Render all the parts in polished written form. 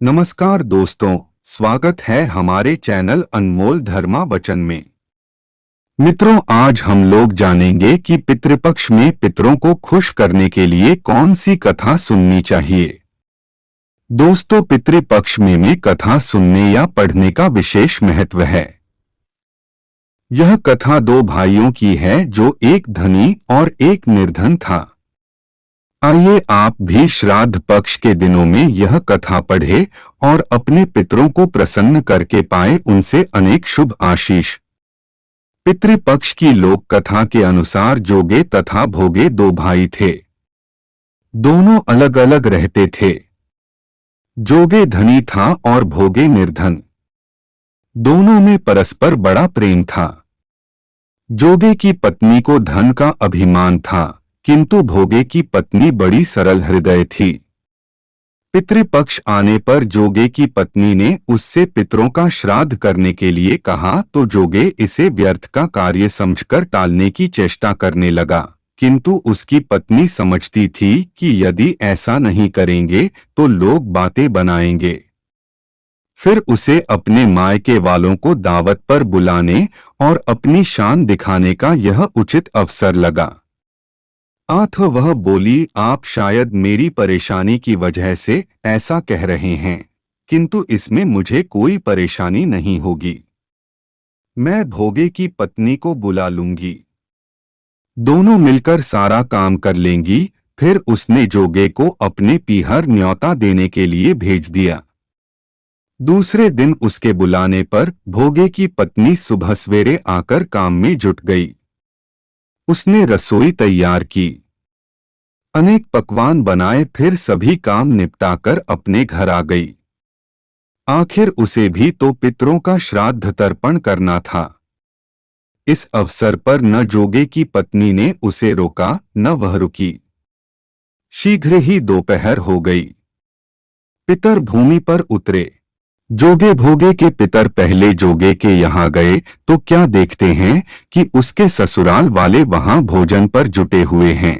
नमस्कार दोस्तों, स्वागत है हमारे चैनल अनमोल धर्मा वचन में। मित्रों, आज हम लोग जानेंगे कि पितृपक्ष में पितरों को खुश करने के लिए कौन सी कथा सुननी चाहिए। दोस्तों, पितृपक्ष में कथा सुनने या पढ़ने का विशेष महत्व है। यह कथा दो भाइयों की है जो एक धनी और एक निर्धन था। आइए आप भी श्राद्ध पक्ष के दिनों में यह कथा पढ़े और अपने पितरों को प्रसन्न करके पाए उनसे अनेक शुभ आशीष। पितृपक्ष की लोक कथा के अनुसार जोगे तथा भोगे दो भाई थे। दोनों अलग अलग रहते थे। जोगे धनी था और भोगे निर्धन। दोनों में परस्पर बड़ा प्रेम था। जोगे की पत्नी को धन का अभिमान था, किंतु भोगे की पत्नी बड़ी सरल हृदय थी। पितृपक्ष आने पर जोगे की पत्नी ने उससे पितरों का श्राद्ध करने के लिए कहा तो जोगे इसे व्यर्थ का कार्य समझकर टालने की चेष्टा करने लगा, किंतु उसकी पत्नी समझती थी कि यदि ऐसा नहीं करेंगे तो लोग बातें बनाएंगे। फिर उसे अपने मायके वालों को दावत पर बुलाने और अपनी शान दिखाने का यह उचित अवसर लगा। वह बोली, आप शायद मेरी परेशानी की वजह से ऐसा कह रहे हैं, किंतु इसमें मुझे कोई परेशानी नहीं होगी। मैं भोगे की पत्नी को बुला लूंगी, दोनों मिलकर सारा काम कर लेंगी। फिर उसने जोगे को अपने पीहर न्योता देने के लिए भेज दिया। दूसरे दिन उसके बुलाने पर भोगे की पत्नी सुबह सवेरे आकर काम में जुट गई। उसने रसोई तैयार की, अनेक पकवान बनाए, फिर सभी काम निपटाकर अपने घर आ गई। आखिर उसे भी तो पितरों का श्राद्ध तर्पण करना था। इस अवसर पर न जोगे की पत्नी ने उसे रोका न वह रुकी। शीघ्र ही दोपहर हो गई। पितर भूमि पर उतरे। जोगे भोगे के पितर पहले जोगे के यहाँ गए तो क्या देखते हैं कि उसके ससुराल वाले वहां भोजन पर जुटे हुए हैं।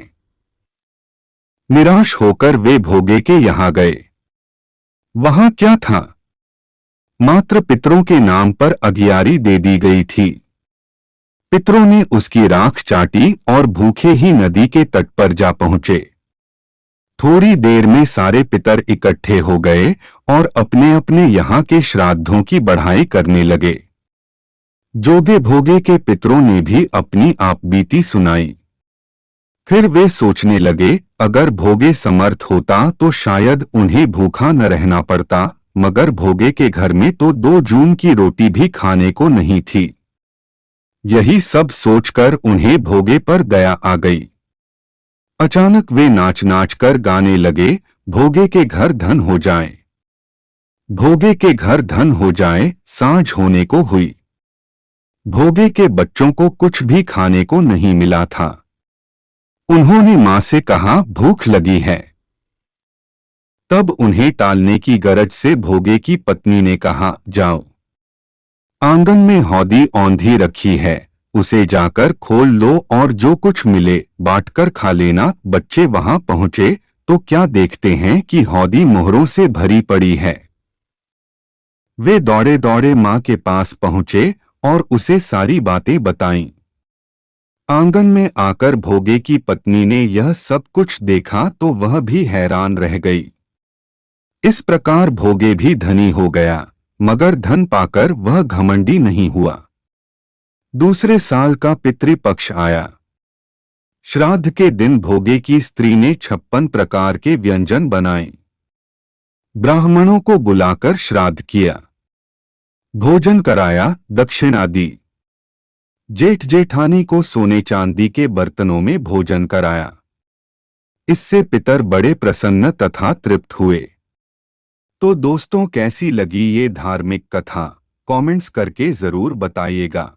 निराश होकर वे भोगे के यहाँ गए। वहां क्या था? मात्र पितरों के नाम पर अगियारी दे दी गई थी। पितरों ने उसकी राख चाटी और भूखे ही नदी के तट पर जा पहुंचे। थोड़ी देर में सारे पितर इकट्ठे हो गए और अपने अपने यहाँ के श्राद्धों की बढ़ाई करने लगे। जोगे भोगे के पितरों ने भी अपनी आपबीती सुनाई। फिर वे सोचने लगे, अगर भोगे समर्थ होता तो शायद उन्हें भूखा न रहना पड़ता, मगर भोगे के घर में तो 2 जून की रोटी भी खाने को नहीं थी। यही सब सोचकर उन्हें भोगे पर दया आ गई। अचानक वे नाच नाच कर गाने लगे, भोगे के घर धन हो जाए, भोगे के घर धन हो जाए। सांझ होने को हुई। भोगे के बच्चों को कुछ भी खाने को नहीं मिला था। उन्होंने मां से कहा, भूख लगी है। तब उन्हें टालने की गरज से भोगे की पत्नी ने कहा, जाओ, आंगन में हौदी औंधी रखी है, उसे जाकर खोल लो और जो कुछ मिले बांटकर खा लेना। बच्चे वहां पहुंचे तो क्या देखते हैं कि हौदी मोहरों से भरी पड़ी है। वे दौड़े दौड़े मां के पास पहुंचे और उसे सारी बातें बताईं। आंगन में आकर भोगे की पत्नी ने यह सब कुछ देखा तो वह भी हैरान रह गई। इस प्रकार भोगे भी धनी हो गया, मगर धन पाकर वह घमंडी नहीं हुआ। दूसरे साल का पितृपक्ष आया। श्राद्ध के दिन भोगे की स्त्री ने 56 प्रकार के व्यंजन बनाए। ब्राह्मणों को बुलाकर श्राद्ध किया, भोजन कराया, दक्षिणा दी। जेठ जेठानी को सोने चांदी के बर्तनों में भोजन कराया। इससे पितर बड़े प्रसन्न तथा तृप्त हुए। तो दोस्तों, कैसी लगी ये धार्मिक कथा? कमेंट्स करके जरूर बताइएगा।